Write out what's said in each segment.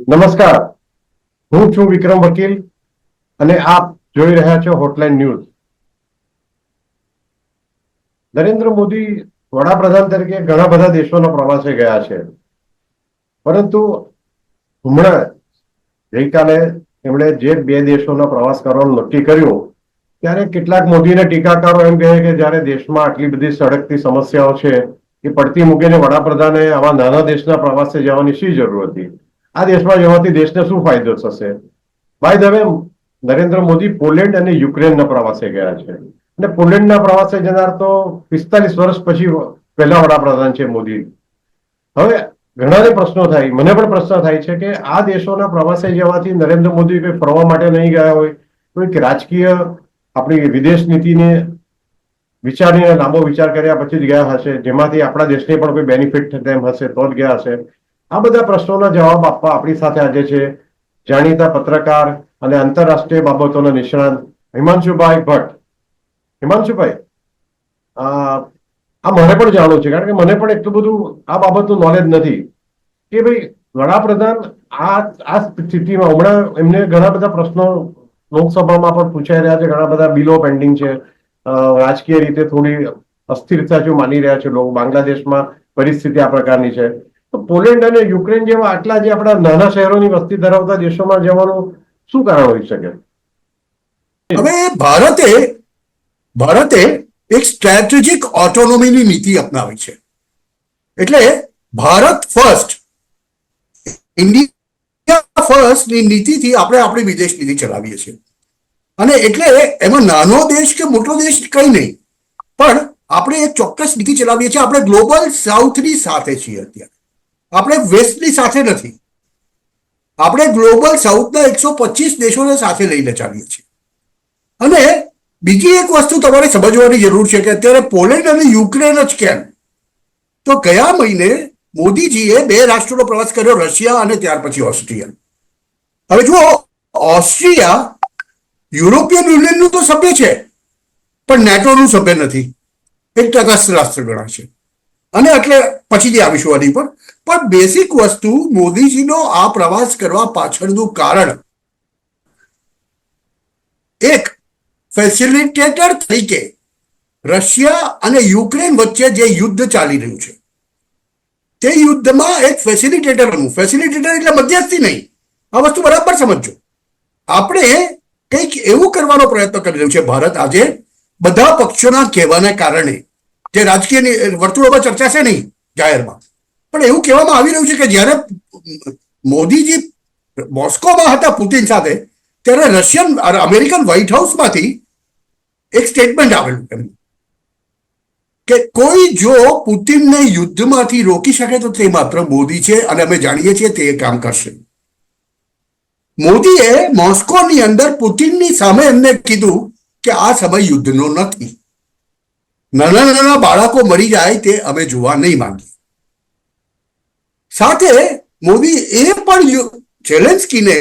નમસ્કાર, હું છું વિક્રમ વકીલ અને આપ જોઈ રહ્યા છો હોટલાઇન ન્યૂઝ. નરેન્દ્ર મોદી વડાપ્રધાન તરીકે ઘણા બધા દેશોના પ્રવાસે ગયા છે, પરંતુ હમણાં ગઈકાલે એમણે જે બે દેશોના પ્રવાસ કરવાનું નક્કી કર્યું ત્યારે કેટલાક મોદીને ટીકાકારો એમ કહે કે જ્યારે દેશમાં આટલી બધી સળગતી સમસ્યાઓ છે એ પડતી મૂકીને વડાપ્રધાને આવા નાના દેશના પ્રવાસે જવાની શી જરૂર હતી? આ દેશમાં જવાથી દેશને શું ફાયદો થશે? By the way, Narendra Modi Poland અને યુક્રેનના પ્રવાસે ગયા છે અને પોલેન્ડના પ્રવાસે જનાર તો 45 વર્ષ પછી પહેલા વડાપ્રધાન છે મોદી. હવે ઘણાને પ્રશ્નો થાય, મને પણ પ્રશ્ન થાય છે કે આ દેશોના પ્રવાસે જવાથી નરેન્દ્ર મોદી કોઈ ફરવા માટે નહીં ગયા હોય, કોઈક રાજકીય આપણી વિદેશ નીતિને વિચારીને લાંબો વિચાર કર્યા પછી જ ગયા હશે, જેમાંથી આપણા દેશને પણ કોઈ બેનિફિટ થતા એમ હશે તો જ ગયા હશે. આ બધા પ્રશ્નોના જવાબ આપવા આપણી સાથે આજે છે જાણીતા પત્રકાર અને આંતરરાષ્ટ્રીય બાબતોના નિષ્ણાત હિમાંશુભાઈ ભટ્ટ. હિમાંશુભાઈ, આ મને પણ જાણવું છે, કારણ કે મને પણ એટલું બધું આ બાબતનું નોલેજ નથી કે ભાઈ વડાપ્રધાન આ સ્થિતિમાં હમણાં એમને ઘણા બધા પ્રશ્નો લોકસભામાં પણ પૂછાઈ રહ્યા છે, ઘણા બધા બિલો પેન્ડિંગ છે, રાજકીય રીતે થોડી અસ્થિરતા જો માની રહ્યા છે લોકો, બાંગ્લાદેશમાં પરિસ્થિતિ આ પ્રકારની છે, તો પોલેન્ડ અને યુક્રેન જેવા આટલા જે આપણા નાના શહેરોની વસ્તી ધરાવતા દેશોમાં જવાનું શું કારણ હોઈ શકે? હવે ભારતે એક સ્ટ્રેટેજિક ઓટોનોમીની નીતિ અપનાવી છે. એટલે ભારત ફર્સ્ટ, ઇન્ડિયા ફર્સ્ટ ની નીતિથી આપણે આપણી વિદેશ નીતિ ચલાવીએ છીએ. અને એટલે એમાં નાનો દેશ કે મોટો દેશ કઈ નહીં, પણ આપણે એક ચોક્કસ નીતિ ચલાવીએ છીએ. આપણે ગ્લોબલ સાઉથની સાથે છીએ અત્યારે, આપણે વેસ્ટની સાથે નથી. આપણે ગ્લોબલ સાઉથના 125 દેશોને સાથે લઈને ચાલીએ છીએ. અને બીજી એક વસ્તુ તમારે સમજવાની જરૂર છે કે અત્યારે પોલેન્ડ અને યુક્રેન જ કેમ? તો ગયા મહિને મોદીજીએ 2 રાષ્ટ્રોનો પ્રવાસ કર્યો, રશિયા અને ત્યાર પછી ઓસ્ટ્રિયા. હવે જુઓ, ઓસ્ટ્રિયા યુરોપિયન યુનિયનનું તો સભ્ય છે, પણ નેટોનું સભ્ય નથી, એક તટસ્થ રાષ્ટ્ર ગણાય છે. અને એટલે પછીથી આવીશું આની પર. પણ બેસિક વસ્તુ, મોદીજીનો આ પ્રવાસ કરવા પાછળનું કારણ એક ફેસિલિટેટર તરીકે રશિયા અને યુક્રેન વચ્ચે જે યુદ્ધ ચાલી રહ્યું છે તે યુદ્ધમાં એક ફેસિલિટેટર બનવું. ફેસિલિટેટર એટલે મધ્યસ્થી નહીં, આ વસ્તુ બરાબર સમજો. આપણે કંઈક એવું કરવાનો પ્રયત્ન કરી રહ્યું છે ભારત આજે, બધા પક્ષોના કહેવાના કારણે, જે રાજકીય વર્તુળોમાં ચર્ચા છે નહીં જાહેરમાં, પણ એવું કહેવામાં આવી રહ્યું છે કે જ્યારે મોદીજી મોસ્કોમાં હતા પુતિન સાથે, ત્યારે રશિયન અમેરિકન વ્હાઇટ હાઉસમાંથી એક સ્ટેટમેન્ટ આવેલું એમનું કે કોઈ જો પુતિનને યુદ્ધમાંથી રોકી શકે તો તે માત્ર મોદી છે, અને અમે જાણીએ છીએ તે કામ કરશે. મોદીએ મોસ્કોની અંદર પુતિનની સામે એમને કીધું કે આ સમય યુદ્ધનો નથી, નાના નાના બાળકો મરી જાય તે અમે જોવા નહીં માંગીએ. સાથે મોદી એ પણ ઝેલેન્સ્કીને,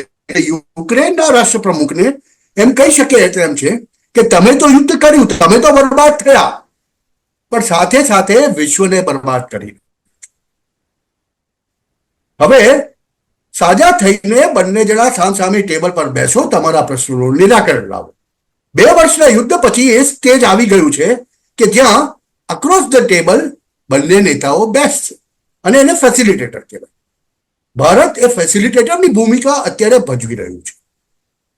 યુક્રેનના રાષ્ટ્રપ્રમુખને એમ કહી શકે તેમ છે કે તમે તો યુદ્ધ કર્યું, તમે તો બરબાદ થયા, પણ સાથે સાથે વિશ્વને બરબાદ કરી. હવે સાજા થઈને બંને જણા સામસામે ટેબલ પર બેસો, તમારા પ્રશ્નોનું નિરાકરણ લાવો. 2 વર્ષના યુદ્ધ પછી એ સ્ટેજ આવી ગયું છે કે જ્યાં અક્રોસ ધ ટેબલ બંને નેતાઓ બેસશે, અને એને ફેસિલિટેટર કહેવાય. ભારત એ ફેસિલિટેટરની ભૂમિકા અત્યારે ભજવી રહ્યું છે.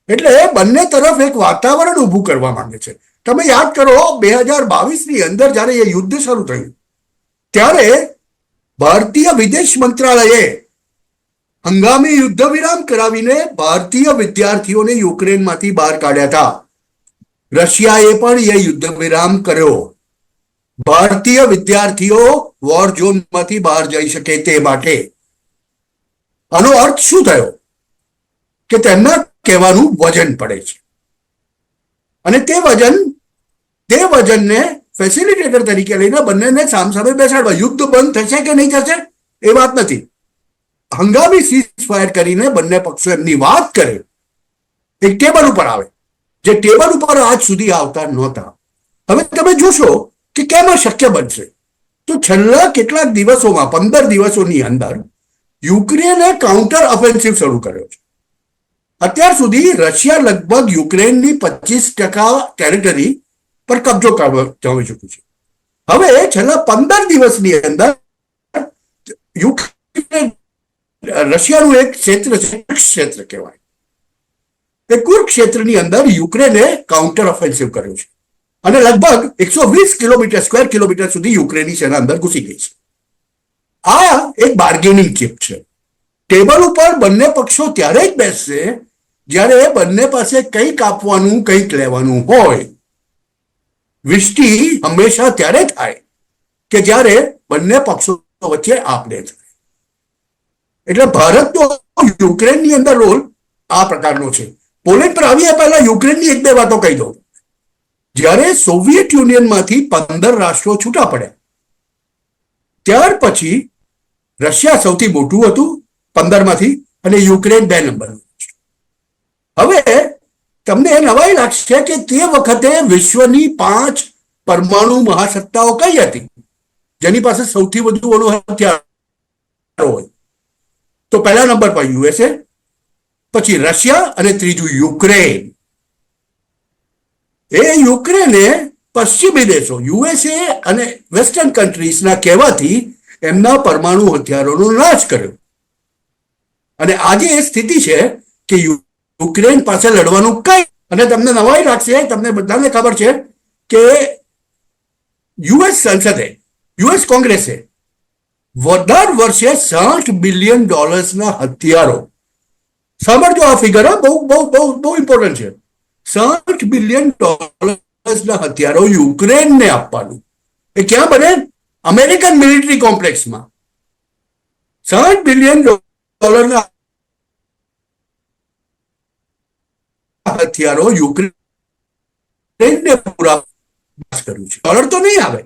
એટલે બંને તરફ એક વાતાવરણ ઊભું કરવા માંગે છે. તમે યાદ કરો, 2022ની અંદર જ્યારે એ યુદ્ધ શરૂ થયું ત્યારે ભારતીય વિદેશ મંત્રાલયે હંગામી યુદ્ધ વિરામ કરાવીને ભારતીય વિદ્યાર્થીઓને યુક્રેનમાંથી બહાર કાઢ્યા હતા. રશિયાએ પણ એ યુદ્ધ વિરામ કર્યો, ભારતીય વિદ્યાર્થીઓ વોર ઝોનમાંથી બહાર જઈ શકે તે માટે. આનો અર્થ શું થયો કે તેમના કહેવાનું વજન પડે છે, અને તે વજનને ફેસિલિટેટર તરીકે લઈને બંનેને સામસામે બેસાડવા. યુદ્ધ બંધ થશે કે નહીં થશે એ વાત નથી, હંગામી સીઝ ફાયર કરીને બંને પક્ષો એમની વાત કરે, એક ટેબલ ઉપર આવે, જે ટેબલ ઉપર આજ સુધી આવતા નહોતા. હવે તમે જોશો કે કેમ આ શક્ય બનશે. તો છેલ્લા કેટલાક દિવસોમાં, 15 દિવસોની અંદર યુક્રેને કાઉન્ટર ઓફેન્સિવ શરૂ કર્યો છે. અત્યાર સુધી રશિયા લગભગ યુક્રેનની 25% ટેરિટરી પર કબજો જમી ચૂક્યું છે. હવે છેલ્લા 15 દિવસની અંદર યુક્રેન રશિયાનું એક ક્ષેત્ર છે, ક્ષેત્ર કહેવાય, એ કુરુક્ષેત્રની અંદર યુક્રેને કાઉન્ટર ઓફેન્સિવ કર્યો છે અને લગભગ 120 કિલોમીટર સ્ક્વેર કિલોમીટર સુધી યુક્રેની સેના અંદર ઘૂસી ગઈ છે. આ એક બાર્ગેનિંગ ચિપ છે. ટેબલ ઉપર બંને પક્ષો ત્યારે જ બેસશે જ્યારે બંને પાસે કંઈક આપવાનું કંઈક લેવાનું હોય. વિષ્ટિ હંમેશા ત્યારે થાય કે જ્યારે બંને પક્ષો વચ્ચે આપલે થાય. એટલે ભારતનો યુક્રેનની અંદર રોલ આ પ્રકારનો છે. પોલેન્ડ પર આવ્યા પહેલા યુક્રેનની એક બે વાતો કહી દઉં. જ્યારે સોવિયત યુનિયનમાંથી 15 રાષ્ટ્રો છૂટા પડ્યા ત્યાર પછી રશિયા સૌથી મોટું હતું 15 માંથી અને યુક્રેન 2 નંબરનું. હવે તમને નવાઈ લાગશે કે તે વખતે વિશ્વની 5 પરમાણુ મહાસત્તાઓ કઈ હતી જેની પાસે સૌથી વધુ અણુ હથિયારો હોય? તો પહેલા નંબર પર યુએસએ, પછી રશિયા અને ત્રીજું યુક્રેન. એ યુક્રેને પશ્ચિમી દેશો યુએસએ અને વેસ્ટર્ન કન્ટ્રીઝના કહેવાથી એમના પરમાણુ હથિયારોનો નાશ કર્યો અને આજે એ સ્થિતિ છે કે યુક્રેન પાસે લડવાનું કઈ. અને તમને નવાઈ લાગશે, તમને બધાને ખબર છે કે યુએસ સંસદે, યુએસ કોંગ્રેસે દર વર્ષે $60 બિલિયન હથિયારો, સાંભળજો આ ફિગર, બહુ બહુ બહુ બહુ ઇમ્પોર્ટન્ટ છે, $60 બિલિયન હથિયારો યુક્રેનને આપવાનું. એ ક્યાં બને? American military કોમ્પ્લેક્સમાં. $60 બિલિયન હથિયારો યુક્રેનને પૂરા કર્યું છે. ડોલર તો નહીં આવે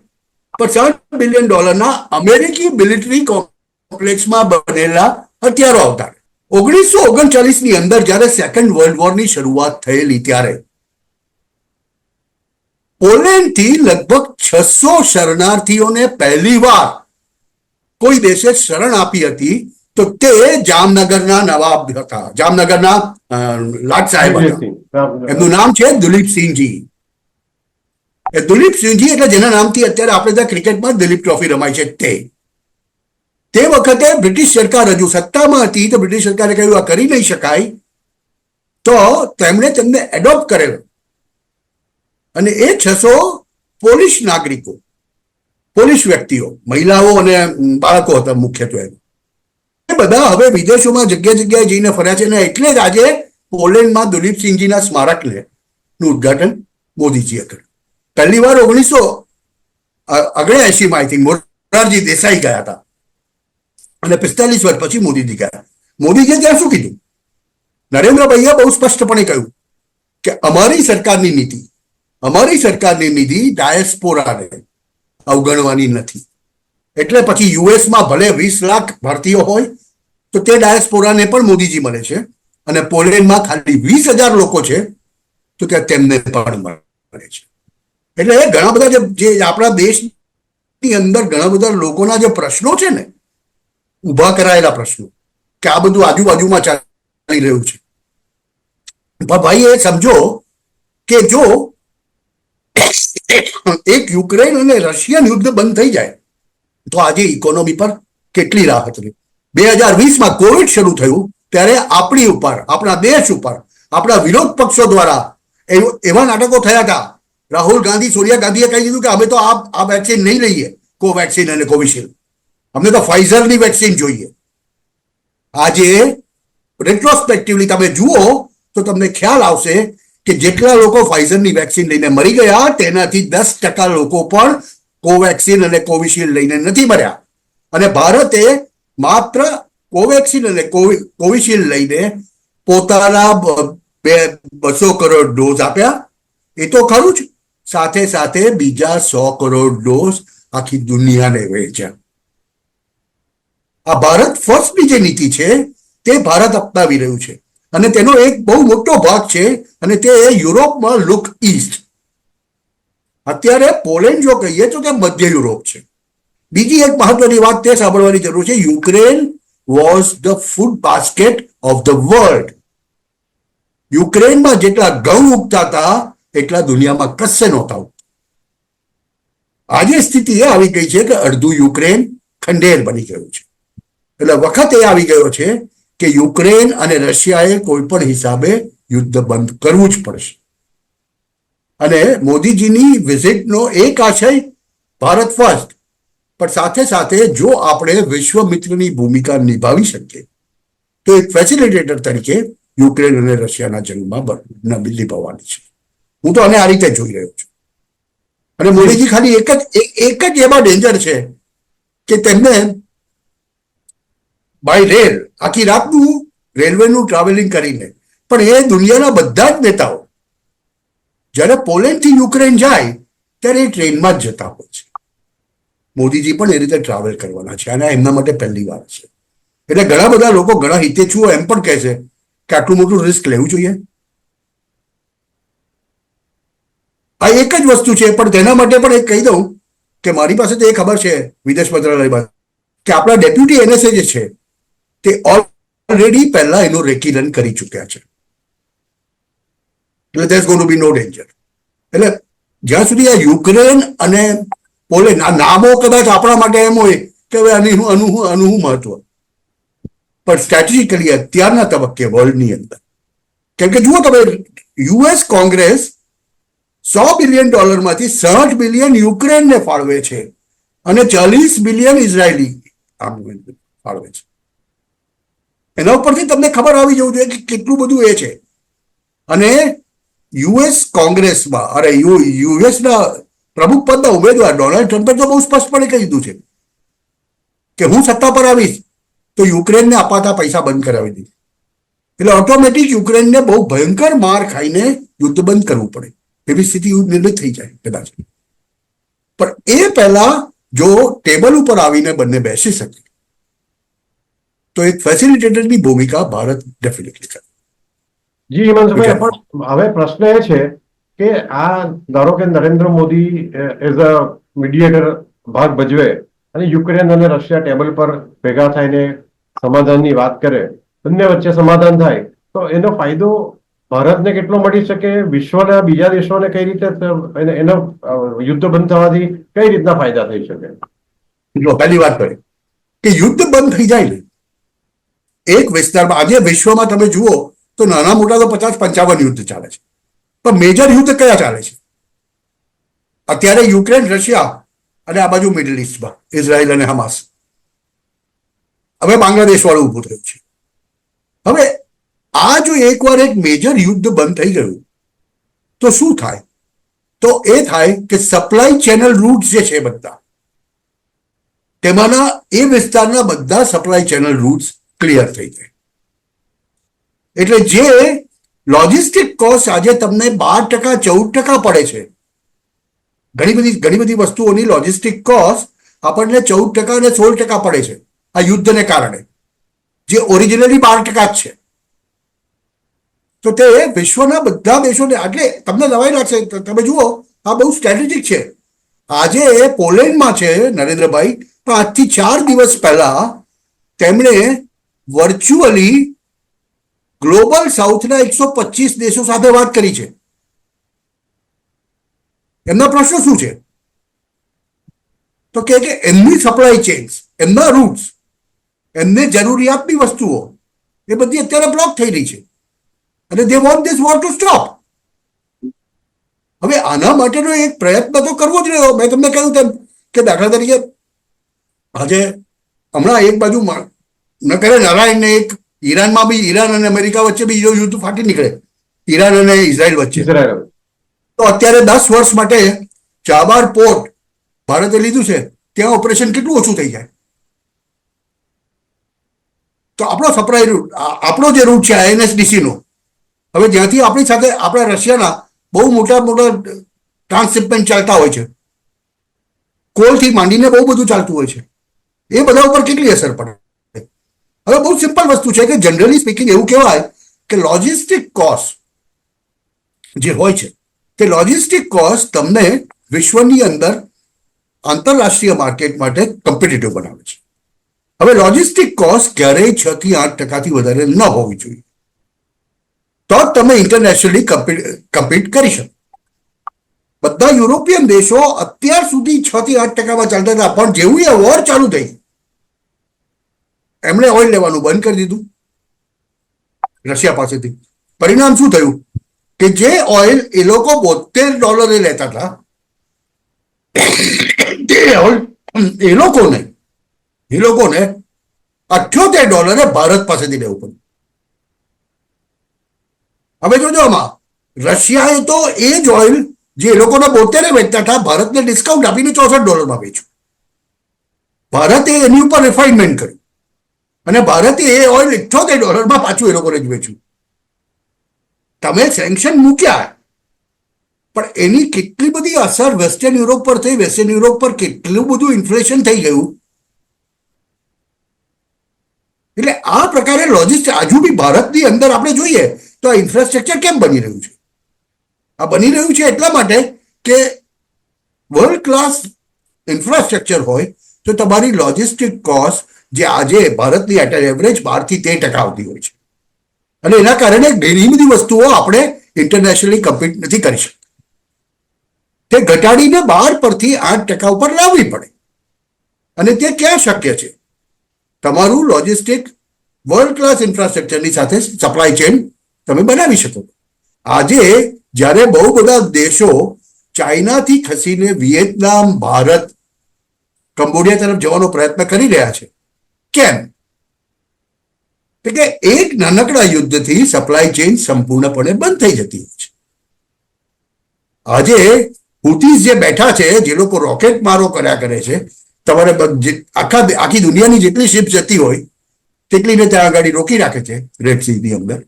પણ $60 બિલિયન અમેરિકી મિલિટરી કોમ્પ્લેક્સમાં બનેલા હથિયારો આવતા. 1939 ની અંદર જ્યારે સેકન્ડ વર્લ્ડ વોરની શરૂઆત થયેલી ત્યારે પોલેન્ડથી લગભગ 600 શરણાર્થીઓને પહેલી વાર કોઈ દેશે શરણ આપી હતી તો તે જામનગરના નવાબ હતા, જામનગરના લાટ સાહેબ હતા. એમનું નામ છે દુલીપસિંહજી. એ દુલીપસિંહજી એટલે જેના નામથી અત્યારે આપણે ત્યાં ક્રિકેટમાં દિલીપ ટ્રોફી રમાય છે તે વખતે બ્રિટિશ સરકાર હજુ સત્તામાં હતી તો બ્રિટિશ સરકારે કહ્યું આ કરી નહીં શકાય, તો તેમણે તેમને એડોપ્ટ કરેલો અને એ 600 પોલિશ નાગરિકો, પોલિશ વ્યક્તિઓ, મહિલાઓ અને બાળકો હતા મુખ્યત્વે. એ બધા હવે વિદેશોમાં જગ્યા જગ્યાએ જઈને ફર્યા છે અને એટલે જ આજે પોલેન્ડમાં દુલીપસિંહજીના સ્મારકને નું ઉદઘાટન મોદીજીએ કર્યું. પહેલી વાર 1979 આઈ થિંક મોરારજી દેસાઈ ગયા હતા અને 45 વર્ષ પછી મોદીજી ગયા. મોદીજીએ ત્યાં શું કીધું? નરેન્દ્રભાઈએ બહુ સ્પષ્ટપણે કહ્યું કે અમારી સરકારની નીતિ ડાયસ્પોરાને અવગણવાની નથી. એટલે પછી યુએસમાં ભલે 20 લાખ ભારતીયો હોય તો તે ડાયસ્પોરાને પણ મોદીજી મળે છે અને પોલેન્ડમાં ખાલી 20,000 લોકો છે તો કે તેમને પણ મળે છે. એટલે ઘણા બધા જે આપણા દેશની અંદર ઘણા બધા લોકોના જે પ્રશ્નો છે ને, ઉભા કરાયેલા પ્રશ્નો કે આ બધું આજુબાજુમાં ચાલી રહ્યું છે, ભાઈ એ સમજો કે જો એક યુક્રેન અને રશિયન યુદ્ધ બંધ થઈ જાય તો આજે ઇકોનોમી પર કેટલી રાહત રહી. 2020માં કોવિડ શરૂ થયું ત્યારે આપણી ઉપર, આપણા દેશ ઉપર આપણા વિરોધ પક્ષો દ્વારા એવા નાટકો થયા હતા. રાહુલ ગાંધી, સોનિયા ગાંધીએ કહી દીધું કે અમે તો આ વેક્સિન નહીં લઈએ, કોવેક્સિન અને કોવિશિલ્ડ, અમને તો ફાઇઝરની વેક્સિન જોઈએ. આજે રેટ્રોસ્પેક્ટિવલી તમે જુઓ તો તમને ખ્યાલ આવશે કે જેટલા લોકો ફાઇઝરની વેક્સિન લઈને મરી ગયા તેનાથી 10% લોકો પણ કોવેક્સિન અને કોવિશિલ્ડ લઈને નથી મર્યા. અને ભારતે માત્ર કોવેક્સિન અને કોવિશિલ્ડ લઈને પોતાના 200 કરોડ ડોઝ આપ્યા, એ તો ખરું જ, સાથે સાથે બીજા 100 કરોડ ડોઝ આખી દુનિયાને વેચ્યા. આ ભારત ફર્સ્ટની જે નીતિ છે તે ભારત અપનાવી રહ્યું છે અને તેનો એક બહુ મોટો ભાગ છે અને તે યુરોપમાં લુક ઈસ્ટ. અત્યારે પોલેન્ડ જો કહીએ તો તે મધ્ય યુરોપ છે. બીજી એક મહત્વની વાત તે સાંભળવાની જરૂર છે, Ukraine was the food basket of the world. યુક્રેનમાં જેટલા ઘઉં ઉગતા હતા એટલા દુનિયામાં કશે નહોતા ઉગતા. આજે સ્થિતિ એ આવી ગઈ છે કે અડધું યુક્રેન ખંડેર બની ગયું છે. એટલે વખત એ આવી ગયો છે કે યુક્રેન અને રશિયાએ કોઈ પણ હિસાબે યુદ્ધ બંધ કરવું જ પડશે. અને મોદીજીની વિઝિટનો એક આશય ભારત ફર્સ્ટ, પણ સાથે સાથે જો આપણે વિશ્વ મિત્રની ભૂમિકા નિભાવી શકીએ તો એક ફેસિલિટેટર તરીકે યુક્રેન અને રશિયાના જંગમાં નિભાવવાની છે. હું તો આને આ રીતે જોઈ રહ્યો છું. અને મોદીજી ખાલી એક જ એવા ડેન્જર છે કે તેમને બાય રેલ આખી રાતનું રેલવેનું ટ્રાવેલિંગ કરીને, પણ એ દુનિયાના બધા જ નેતાઓ જ્યારે પોલેન્ડથી યુક્રેન જાય ત્યારે એ ટ્રેનમાં જ જતા હોય છે. મોદીજી પણ એ રીતે ટ્રાવેલ કરવાના છે અને એમના માટે પહેલી વાર છે. એટલે ઘણા બધા લોકો, ઘણા હિતેચ્છુઓ એમ પણ કહે છે કે આટલું મોટું રિસ્ક લેવું જોઈએ. આ એક જ વસ્તુ છે, પણ તેના માટે પણ એક કહી દઉં કે મારી પાસે તો એ ખબર છે વિદેશ મંત્રાલયમાં કે આપણા ડેપ્યુટી એનએસએ જે છે તે ઓલરેડી પહેલા એનું રેકી રન કરી ચૂક્યા છે. એટલે there's going to be no danger. એટલે જ્યાં સુધી આ યુક્રેન અને પોલેન્ડ આ નામો કદાચ આપણા માટે એમ હોય કે હવે આનું શું મહત્વ, પણ સ્ટ્રેટેજિકલી અત્યારના તબક્કે વર્લ્ડની અંદર, કેમ કે જુઓ તમે, યુએસ કોંગ્રેસ $100 બિલિયન માંથી 60 બિલિયન યુક્રેનને ફાળવે છે અને 40 બિલિયન ઇઝરાયલી ફાળવે છે. એના ઉપરથી તમને ખબર આવી જવું જોઈએ કે કેટલું બધું એ છે. અને યુએસ કોંગ્રેસમાં યુએસના પ્રમુખ પદના ઉમેદવાર ડોનાલ્ડ ટ્રમ્પે તો બહુ સ્પષ્ટપણે કહી દીધું છે કે હું સત્તા પર આવીશ તો યુક્રેનને અપાતા પૈસા બંધ કરાવી દઈશ. એટલે ઓટોમેટિક યુક્રેનને બહુ ભયંકર માર ખાઈને યુદ્ધ બંધ કરવું પડે એવી સ્થિતિ નિર્મિત થઈ જાય કદાચ. પણ એ પહેલા જો ટેબલ ઉપર આવીને બંને બેસી શકે તો એક ફેસિલિટેટરની ભૂમિકા ભારત ડેફિનેટલી કરે. જી હિમાંશુભાઈ, પણ હવે પ્રશ્ન એ છે કે આ ધારો કે Narendra Modi as a mediator ભાગ ભજવે અને યુક્રેન અને રશિયા ટેબલ પર ભેગા થઈને સમાધાનની વાત કરે, બંને વચ્ચે સમાધાન થાય તો એનો ફાયદો ભારતને કેટલો મળી શકે, વિશ્વના બીજા દેશોને કઈ રીતે એનો યુદ્ધ બંધ થવાથી કઈ રીતના ફાયદા થઈ શકે? પહેલી વાત કરી કે યુદ્ધ બંધ થઈ જાય ને એક વિસ્તારમાં, આજે વિશ્વમાં તમે જુઓ તો નાના મોટા તો 50-55 યુદ્ધ ચાલે છે, પણ મેજર યુદ્ધ કયા ચાલે છે અત્યારે? યુક્રેન, રશિયા અને આ બાજુ મિડલ ઇસ્ટમાં ઇઝરાયલ અને હમાસ. હવે બાંગ્લાદેશ વાળું ઊભું થયું છે. હવે આ જો એકવાર એક મેજર યુદ્ધ બંધ થઈ ગયું તો શું થાય? તો એ થાય કે સપ્લાય ચેનલ રૂટ્સ જે છે બધા, તેમાંના એ વિસ્તારના બધા સપ્લાય ચેનલ રૂટ્સ ક્લિયર થઈ જાય. એટલે જે લોજિસ્ટિક કોસ્ટ આજે તમને 12%-14% પડે છે, ઘણી બધી વસ્તુઓની લોજિસ્ટિક કોસ્ટ આપણને 14% અને 16% પડે છે આ યુદ્ધને કારણે, જે ઓરિજિનલી 12% જ છે. તો તે વિશ્વના બધા દેશોને, એટલે તમને નવાઈ લાગશે, તમે જુઓ આ બહુ સ્ટ્રેટેજિક છે. આજે પોલેન્ડમાં છે નરેન્દ્રભાઈ, પણ આજથી 4 દિવસ પહેલા તેમણે વર્ચ્યુઅલી ગ્લોબલ સાઉથના 125 દેશો સાથે વાત કરી છે. એમના પ્રશ્નો શું છે? તો કે એમની સપ્લાય ચેન્સ, એમના રૂટ્સ, એમને જરૂરિયાતની વસ્તુઓ એ બધી અત્યારે બ્લોક થઈ રહી છે અને they want this war to stop. હવે આના માટેનો એક પ્રયત્ન તો કરવો જ રહ્યો. મેં તમને કહ્યું તેમ કે દાખલા તરીકે આજે હમણાં એક બાજુ ન કરે નારાયણને એક ઈરાનમાં બી, ઈરાન અને અમેરિકા વચ્ચે બી યુદ્ધ ફાટી નીકળે, ઈરાન અને ઇઝરાયલ વચ્ચે. તો અત્યારે 10 વર્ષ માટે ચાબાર પોર્ટ ભારતે લીધું છે, ત્યાં ઓપરેશન કેટલું ઓછું થઈ જાય. તો આપણો સપ્લાય રૂટ, આપણો જે રૂટ છે INSDC નો, હવે જ્યાંથી આપણી સાથે આપણા રશિયાના બહુ મોટા ટ્રાન્સશિપમેન્ટ ચાલતા હોય છે, કોલથી માંડીને બહુ બધું ચાલતું હોય છે, એ બધા ઉપર કેટલી અસર પડે? હવે બહુ સિમ્પલ વસ્તુ છે કે જનરલી સ્પીકિંગ એવું કહેવાય કે લોજિસ્ટિક કોસ્ટ જે હોય છે તે લોજિસ્ટિક કોસ્ટ તમને વિશ્વની અંદર આંતરરાષ્ટ્રીય માર્કેટ માટે કોમ્પિટિટિવ બનાવે છે. હવે લોજિસ્ટિક કોસ્ટ ક્યારેય 6 થી 8% વધારે ન હોવી જોઈએ, તો જ તમે ઇન્ટરનેશનલી કમ્પીટ કરી શકો. બધા યુરોપિયન દેશો અત્યાર સુધી 6 થી 8%માં ચાલતા હતા, પણ જેવું એ વોર ચાલુ થઈ એમણે ઓઇલ લેવાનું બંધ કરી દીધું રશિયા પાસેથી. પરિણામ શું થયું કે જે ઓઇલ એ લોકો $72 લેતા હતા તે ઓઇલ એ લોકોને $78 ભારત પાસેથી લેવું પડ્યું. હવે જોજો આમાં રશિયાએ તો એ જ ઓઇલ જે એ લોકોના 72 વેચતા હતા ભારતને ડિસ્કાઉન્ટ આપીને $64 વેચ્યું. ભારતે એની ઉપર રિફાઇનમેન્ટ કર્યું અને ભારતે એ ઓઇલ $78 પાછું એ લોકોને જ વેચ્યું. તમે સેન્કશન મૂક્યા પણ એની કેટલી બધી અસર વેસ્ટર્ન યુરોપ પર થઈ, વેસ્ટર્ન યુરોપ પર કેટલું બધું ઇન્ફ્લેશન થઈ ગયું. એટલે આ પ્રકારે લોજિસ્ટિક હજુ બી ભારતની અંદર આપણે જોઈએ તો આ ઇન્ફ્રાસ્ટ્રક્ચર કેમ બની રહ્યું છે? આ બની રહ્યું છે એટલા માટે કે વર્લ્ડ ક્લાસ ઇન્ફ્રાસ્ટ્રક્ચર હોય તો તમારી લોજિસ્ટિક કોસ્ટ જે આજે ભારતની એટ એવરેજ 12 થી 13% આવતી હોય છે, અને એના કારણે ઘણી બધી વસ્તુઓ આપણે ઇન્ટરનેશનલી કમ્પીટ નથી કરી શકતા. તે ઘટાડીને 12 પરથી 8% ઉપર લાવવી પડે, અને તે ક્યાં શક્ય છે? તમારું લોજિસ્ટિક વર્લ્ડ ક્લાસ ઇન્ફ્રાસ્ટ્રક્ચરની સાથે સપ્લાય ચેન તમે બનાવી શકો. આજે જ્યારે બહુ બધા દેશો ચાઇનાથી ખસીને વિયેતનામ, ભારત, કંબોડિયા તરફ જવાનો પ્રયત્ન કરી રહ્યા છે, કેમ? કે એક નાનકડા યુદ્ધથી સપ્લાય ચેન સંપૂર્ણપણે બંધ થઈ જતી હોય છે. આજે હુતીઝ જે બેઠા છે, જે લોકો રોકેટ મારો કર્યા કરે છે, તમારે આખી દુનિયાની જેટલી શિપ જતી હોય તેટલીને ત્યાં આગળ રોકી રાખે છે રેડ સીની અંદર.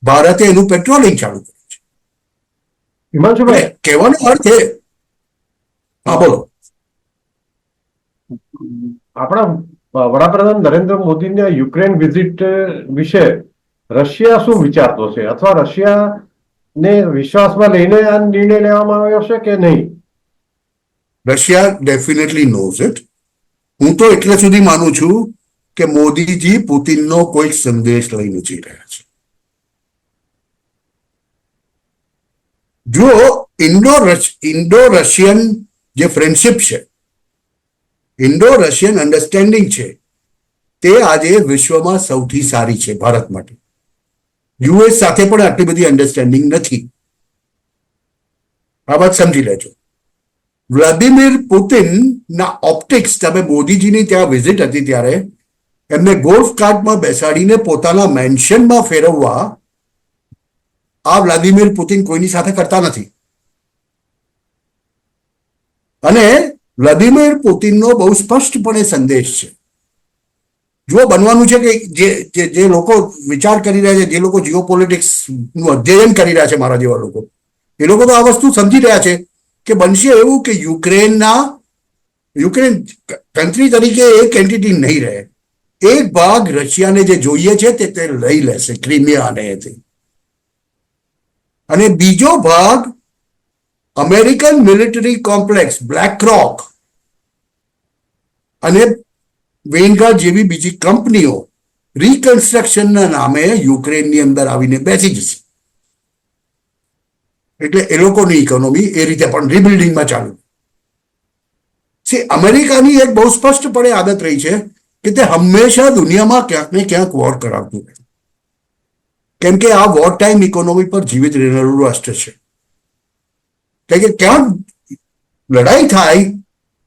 ભારતે એનું પેટ્રોલિંગ ચાલુ કર્યું છે. હિમાંશુભાઈ, કહેવાનો અર્થ એ, હા બોલો. આપણા વડાપ્રધાન નરેન્દ્ર મોદીના યુક્રેન વિઝિટ વિશે રશિયા શું વિચારતો છે, અથવા રશિયાને વિશ્વાસમાં લઈને આ નિર્ણય લેવામાં આવ્યો છે કે નહીં? Russia definitely nose it. હું તો એટલે સુધી માનું છું કે મોદીજી પુતિનનો કોઈ સંદેશ લઈને જઈ રહ્યા છે. જો ઇન્ડો રશિયન જે ફ્રેન્ડશિપ છે, ઇન્ડો રશિયન અન્ડરસ્ટેન્ડિંગ છે, તે આજે વિશ્વમાં સૌથી સારી છે ભારત માટે. યુએસ સાથે પણ આટલી બધી અન્ડરસ્ટેન્ડિંગ નથી. આ વાત સમજી લેજો. વ્લાદિમીર પુતિનના ઓપ્ટિક્સ, તમે મોદીજીની ત્યાં વિઝિટ હતી ત્યારે એમને ગોલ્ફ કાર્ટમાં બેસાડીને પોતાના મેન્શનમાં ફેરવવા આ વ્લાદિમીર પુતિન કોઈની સાથે કરતા નથી. અને વ્લાદિમીર પુતિનનો બહુ સ્પષ્ટપણે સંદેશ છે. જો બનવાનું છે કે જે લોકો વિચાર કરી રહ્યા છે, જે લોકો જીઓપોલિટિક્સ નું અધ્યયન કરી રહ્યા છે, મારા જેવા લોકો, એ લોકો તો આ વસ્તુ સમજી રહ્યા છે કે બનશે એવું કે યુક્રેન કન્ટ્રી તરીકે એક એન્ટિટી નહીં રહે. એક ભાગ રશિયાને જે જોઈએ છે તે લઈ લેશે, ક્રિમિયા અને એથી, અને બીજો ભાગ અમેરિકન મિલિટરી કોમ્પ્લેક્સ, બ્લેક રોક અને વેનગાર્ડ જેવી બીજી કંપનીઓ રિકન્સ્ટ્રક્શનના નામે યુક્રેનની અંદર આવીને બેસી જશે. એટલે એ લોકોની ઇકોનોમી એ રીતે પણ રિબિલ્ડિંગમાં ચાલુ. અમેરિકાની એક બહુ સ્પષ્ટપણે આદત રહી છે કે તે હંમેશા દુનિયામાં ક્યાંક ને ક્યાંક વોર કરાવતું રહે, કેમ કે આ વોર ટાઈમ ઇકોનોમી પર જીવિત રહેનારું રાષ્ટ્ર છે. કે ક્યાંક લડાઈ થાય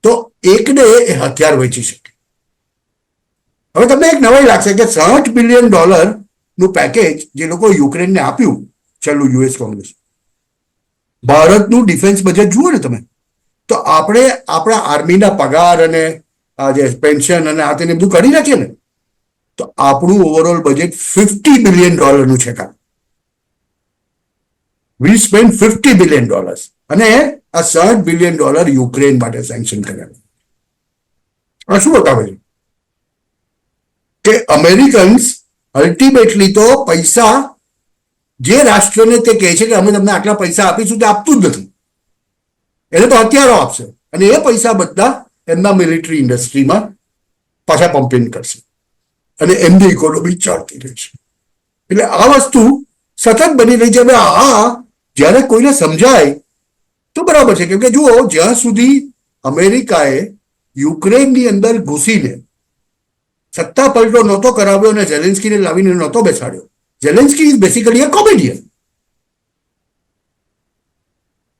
તો એકને એ હથિયાર વેચી શકે. હવે તમને એક નવાઈ લાગશે કે $60 બિલિયન નું પેકેજ જે લોકો યુક્રેનને આપ્યું છેલ્લું યુએસ કોંગ્રેસ, ભારતનું ડિફેન્સ બજેટ જુઓ ને તમે, તો આપણે આપણા આર્મીના પગાર અને આ જે પેન્શન અને આ તેને બધું કરી નાખીએ ને, તો આપણું ઓવરઓલ બજેટ $50 બિલિયન નું છે. વી સ્પેન્ડ $50 બિલિયન, અને આ $60 બિલિયન યુક્રેન માટે સેન્કશન કર્યા. આ શું બતાવે છે કે અમેરિકન્સ અલ્ટિમેટલી તો પૈસા જે રાષ્ટ્રને તે કહે છે કે અમે તમને આટલા પૈસા આપીશું, તે આપતું જ નથી. એને તો હથિયારો આપશે, અને એ પૈસા બધા એમના મિલિટરી ઇન્ડસ્ટ્રીમાં પાછા પમ્પિંગ કરશે અને એમની ઇકોનોમી ચાલતી રહેશે. એટલે આ વસ્તુ સતત બની રહી છે. હવે આ જ્યારે કોઈને સમજાય તો બરાબર છે, કેમ કે જુઓ, જ્યાં સુધી અમેરિકાએ યુક્રેનની અંદર ઘૂસીને સત્તા પલટો નહોતો કરાવ્યો અને ઝેલેન્સ્કીને લાવીને નહોતો બેસાડ્યો. Zelensky is basically a comedian.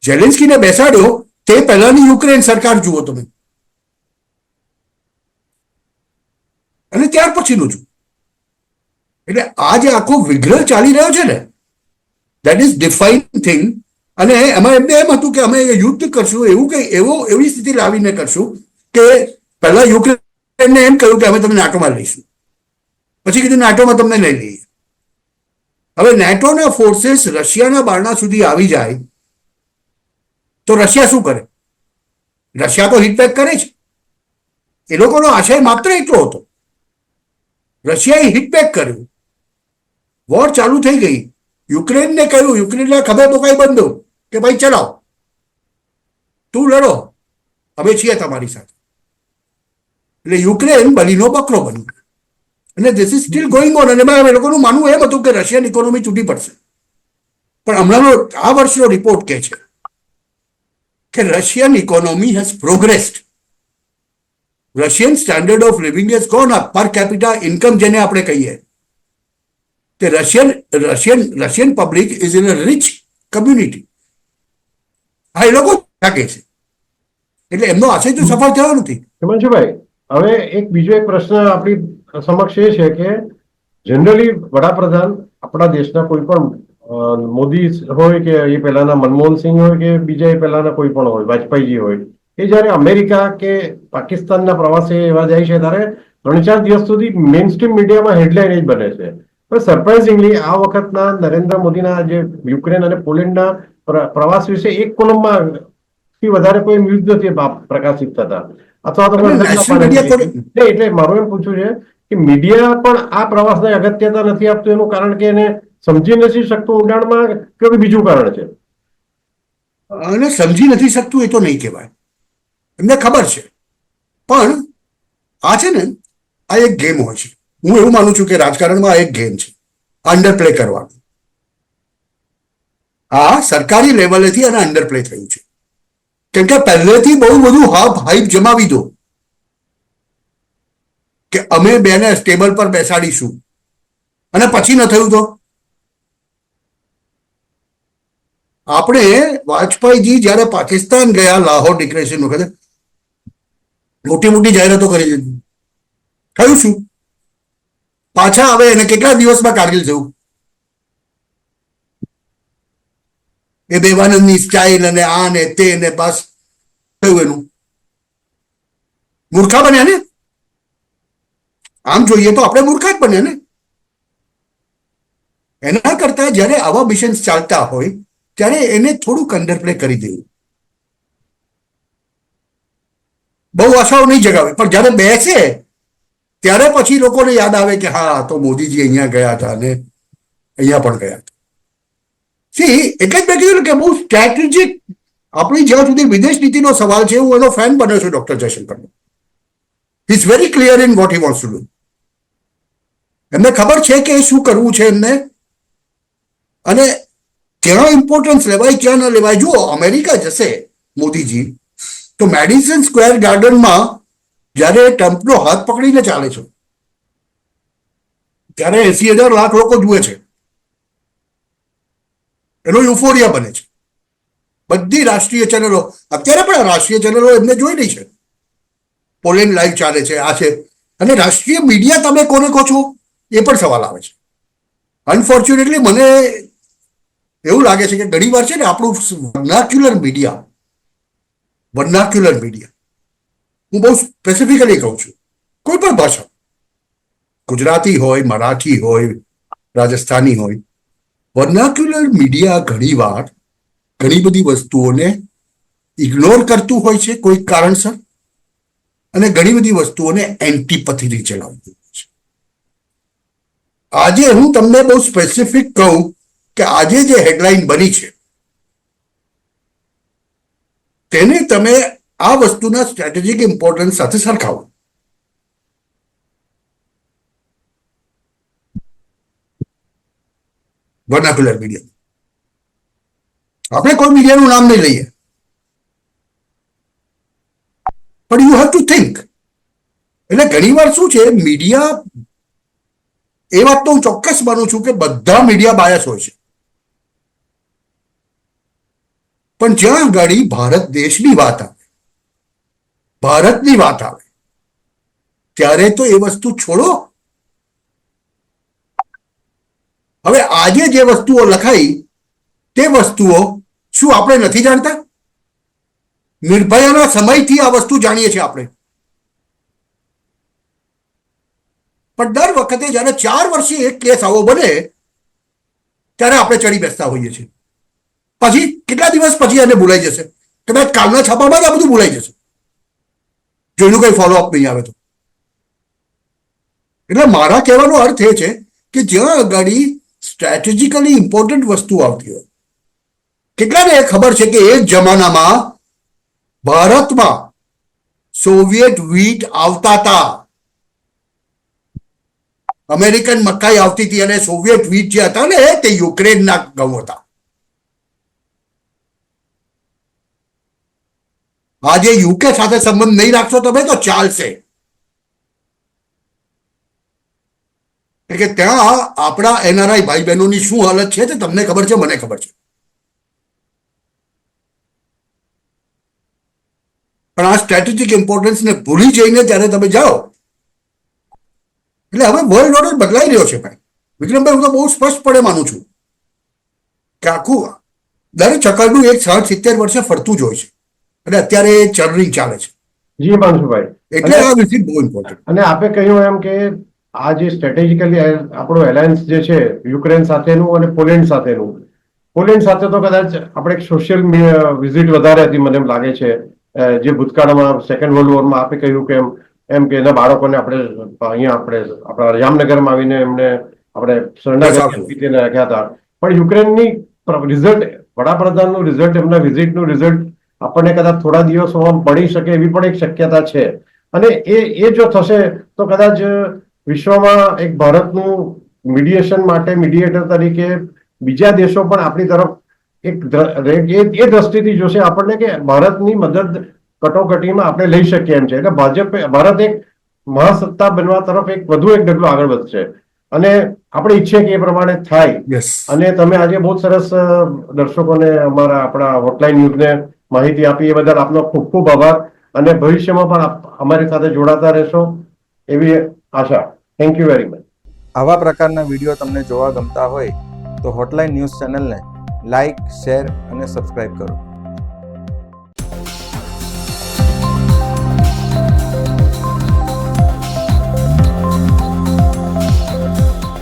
ઝેલેન્સ્કીને બેસાડ્યો તે પહેલાની યુક્રેન સરકાર જુઓ તમે, અને ત્યાર પછીનું જુઓ. એટલે આ જે આખો વિગ્રહ ચાલી રહ્યો છે ને, દેટ ઇઝ ડિફાઇન થિંગ. અને એમાં એમને એમ હતું કે અમે યુદ્ધ કરશું, એવી સ્થિતિ લાવીને કરશું કે પહેલા યુક્રેનને એમ કહ્યું કે અમે તમને નાટોમાં લઈશું, પછી કીધું નાટોમાં તમને લઈ લઈએ. હવે નેટોના ફોર્सेस રશિયાના બારણા સુધી આવી જાય તો રશિયા શું કરે? રશિયા તો હિટબેક કરે છે. એ લોકોનો આશય માત્ર એટલો હતો. રશિયાએ હિટબેક કર્યું, વોર ચાલુ થઈ ગઈ. યુક્રેનને કહ્યું, યુક્રેનને ખબર મુકાઈ બંધો કે ભાઈ ચલાવો, તું લડો, અમે છીએ તમારી સાથે. એટલે યુક્રેન બલીનો બકરો બન્યું. અને this is still going on. અને એ લોકોનું માનવું એમ હતું કે રશિયન ઇકોનોમી તૂટી પડશે. પણ હમણાંનો આ વર્ષનો રિપોર્ટ કહે છે કે Russian economy has progressed. Russian standard of living has gone up. Per capita income જેને આપણે કહીએ કે Russian public is in a rich community. આ એ લોકો લાગે છે. એટલે એમનો આશય તો સફળ થયો નથી. હિમાંશુભાઈ, હવે બીજો એક પ્રશ્ન આપણી સમક્ષ એ છે કે જનરલી વડાપ્રધાન આપણા દેશના કોઈ પણ મોદી હોય કે એ પહેલાના મનમોહનસિંહ હોય કે બીજા એ પહેલાના કોઈ પણ હોય, વાજપેયીજી હોય, એ જયારે અમેરિકા કે પાકિસ્તાનના પ્રવાસે એવા જાય છે ત્યારે 3-4 દિવસ સુધી મેઇન સ્ટ્રીમ મીડિયામાં હેડલાઇન જ બને છે. પણ સરપ્રાઇઝિંગલી આ વખતના નરેન્દ્ર મોદીના જે યુક્રેન અને પોલેન્ડના પ્રવાસ વિશે એક કોલમમાં થી વધારે કોઈ ન્યૂઝ નથી પ્રકાશિત થતા. અથવા તો એટલે મારું એમ પૂછવું છે કે મીડિયા પણ આ પ્રવાસને અગત્યતા નથી આપતું. એનું કારણ કે એને સમજી નથી શકતું ઊંડાણમાં, કે બીજું કારણ છે? અને સમજી નથી શકતું એ તો નહીં કહેવાય, એમને ખબર છે. પણ આ છે ને, આ એક ગેમ હોય છે. હું એવું માનું છું કે રાજકારણમાં આ એક ગેમ છે, અંડર પ્લે કરવાનું. આ સરકારી લેવલેથી અને અંડર પ્લે થયું છે. કેમ કે પહેલેથી બહુ બધું હાઈપ જમાવી દો કે અમે બેને ટેબલ પર બેસાડીશું, અને પછી ન થયું તો? આપણે વાજપેયીજી જયારે પાકિસ્તાન ગયા લાહોર ડિક્લેરેશન વખતે મોટી મોટી જાહેરાતો કરી દીધી. થયું શું? પાછા આવે અને કેટલા દિવસમાં કારગિલ થયું? એ દેવાનંદની સ્ટાઇલ અને આ ને તે ને બસ થયું એનું. મૂર્ખા બન્યા ને? આમ જોઈએ તો આપણે મૂર્ખા જ બન્યા ને. એના કરતા જયારે આવા મિશન ચાલતા હોય ત્યારે એને થોડુંક અંડરપ્લે કરી દેવું. બહુ આશાઓ નહીં જગાવે, પણ જયારે બેસે ત્યારે પછી લોકોને યાદ આવે કે હા, તો મોદીજી અહીંયા ગયા હતા અને અહીંયા પણ ગયા હતા. એટલે જ મેં કીધું કે બહુ સ્ટ્રેટેજિક. આપણી જ્યાં સુધી વિદેશ નીતિનો સવાલ છે, હું એનો ફેન બન્યો છું ડોક્ટર જયશંકરનો. He is very clear in what he wants to do. એમને ખબર છે કે શું કરવું છે એમને, અને ક્યાં ઇમ્પોર્ટન્સ લેવાય ક્યાં ન લેવાય. જુઓ, અમેરિકા જશે મોદીજી તો મેડિસન સ્ક્વેર ગાર્ડનમાં જયારે ટ્રમ્પનો હાથ પકડીને ચાલે છે ત્યારે 80,000 લાખ લોકો જુએ છે. એનો યુફોરિયા બને છે. બધી રાષ્ટ્રીય ચેનલો, અત્યારે પણ રાષ્ટ્રીય ચેનલો એમને જોઈ રહી છે. પોલેન્ડ લાઈવ ચાલે છે, આ છે. અને રાષ્ટ્રીય મીડિયા તમે કોને કહો છો એ પણ સવાલ આવે છે. અનફોર્ચ્યુનેટલી મને એવું લાગે છે કે ઘણી વાર છે ને આપણું વર્નાક્યુલર મીડિયા, હું બહુ સ્પેસિફિકલી કહું છું, કોઈ પણ ભાષા, ગુજરાતી હોય, મરાઠી હોય, રાજસ્થાની હોય, વર્નાક્યુલર મીડિયા ઘણી વાર ઘણી બધી વસ્તુઓને ઇગ્નોર કરતું હોય છે કોઈ કારણસર, અને ઘણી બધી વસ્તુઓને એન્ટીપથીથી ચલાવતું હોય છે. આજે હું તમને બહુ સ્પેસિફિક કહું કે આજે જે હેડલાઇન બની છે તેને તમે આ વસ્તુના સ્ટ્રેટેજિક ઇમ્પોર્ટન્સ સાથે સરખાવો. Vernacular media. આપણે કોઈ મીડિયાનું નામ નહીં લઈએ, પણ યુ હેવ ટુ થિંક. એટલે ઘણીવાર શું છે, મીડિયા, એ વાત તો હું ચોક્કસ માનું છું કે બધા મીડિયા બાયસ હોય છે, પણ જ્યાં આગળ ભારત દેશની વાત આવે, ભારતની વાત આવે, ત્યારે તો એ વસ્તુ છોડો. હવે આજે જે વસ્તુઓ લખાઈ તે વસ્તુઓ શું આપણે નથી જાણતા? નિર્ભયાના સમયથી આ વસ્તુ જાણીએ છીએ આપણે, પણ દર વખતે જયારે 4 વર્ષે એક કેસ આવો બને ત્યારે આપણે ચડી બેસતા હોઈએ છીએ. પછી કેટલા દિવસ પછી એને ભૂલાઈ જશે, કદાચ કાલના છાપામાં જ આ બધું ભૂલાઈ જશે, જો એનું કઈ ફોલોઅપ નહીં આવે તો. એટલે મારા કહેવાનો અર્થ એ છે કે જ્યાં આગળ સ્ટ્રેટેજિકલી ઇમ્પોર્ટન્ટ વસ્તુ આવતી હોય, કેટલાને ખબર છે કે એક જમાનામાં ભારતમાં સોવિયત વીટ આવતા હતા, અમેરિકન મકાઈ આવતી હતી, અને સોવિયત વીટ જે હતા ને તે યુક્રેનના ઘઉં હતા. આજે યુકે સાથે સંબંધ નહીં રાખશો તમે તો ચાલશે, કે ત્યાં આપણા એનઆરઆઈ ભાઈ બહેનોની શું હાલત છે તે તમને ખબર છે, મને ખબર છે. પણ આ સ્ટ્રેટેજિક ઇમ્પોર્ટન્સને ભૂલી જઈને જ્યારે તમે જાઓ, એટલે હવે વર્લ્ડ ઓર્ડર બદલાઈ રહ્યો છે ભાઈ. વિક્રમભાઈ, હું તો બહુ સ્પષ્ટપણે માનું છું કે આખું દરેક ચક્કરનું એક 60-70 વર્ષે ફરતું જ હોય છે, અને અત્યારે ચર્નિંગ ચાલે છે. જી માંશુભાઈ, એટલે આ વિઝિટ બહુ ઇમ્પોર્ટન્ટ. અને આપે કહ્યું એમ કે આ જે સ્ટ્રેટેજિકલી આપણું એલાયન્સ જે છે યુક્રેન સાથેનું અને પોલેન્ડ સાથેનું, પોલેન્ડ સાથે તો કદાચ આપણે એક સોશિયલ વિઝિટ વધારે હતી મને એમ લાગે છે. જે ભૂતકાળમાં સેકન્ડ વર્લ્ડ વોરમાં આપે કહ્યું કે એમ કે એના બાળકોને આપણે અહીંયા આપણે આપણા જામનગરમાં આવીને એમને આપણે શરણાગતિ રાખ્યા હતા. પણ યુક્રેનની રિઝલ્ટ, વડાપ્રધાનનું રિઝલ્ટ, એમના વિઝિટનું રિઝલ્ટ આપણને કદાચ થોડા દિવસોમાં મળી શકે એવી પણ એક શક્યતા છે. અને એ જો થશે તો કદાચ વિશ્વમાં એક ભારતનું મીડિયેશન માટે મીડિયેટર તરીકે બીજા દેશો પણ આપણી તરફ એ દ્રષ્ટિથી જોશે આપણને કે ભારતની મદદ કટોકટીમાં આપણે લઈ શકીએ એમ છે. એટલે ભારત એક મહાસત્તા બનવા તરફ એક વધુ એક ડગલું આગળ વધશે, અને આપણે ઈચ્છીએ કે એ પ્રમાણે થાય. અને તમે આજે બહુ સરસ દર્શકોને આપણા હોટલાઇન ન્યૂઝને માહિતી આપી, એ બદલ આપનો ખૂબ ખૂબ આભાર, અને ભવિષ્યમાં પણ અમારી સાથે જોડાતા રહેશો એવી આશા. Thank you very much. આવા પ્રકારના વિડીયો તમને જોવા ગમતા હોય તો હોટલાઇન ન્યૂઝ ચેનલને લાઇક, શેર અને સબસ્ક્રાઇબ કરો.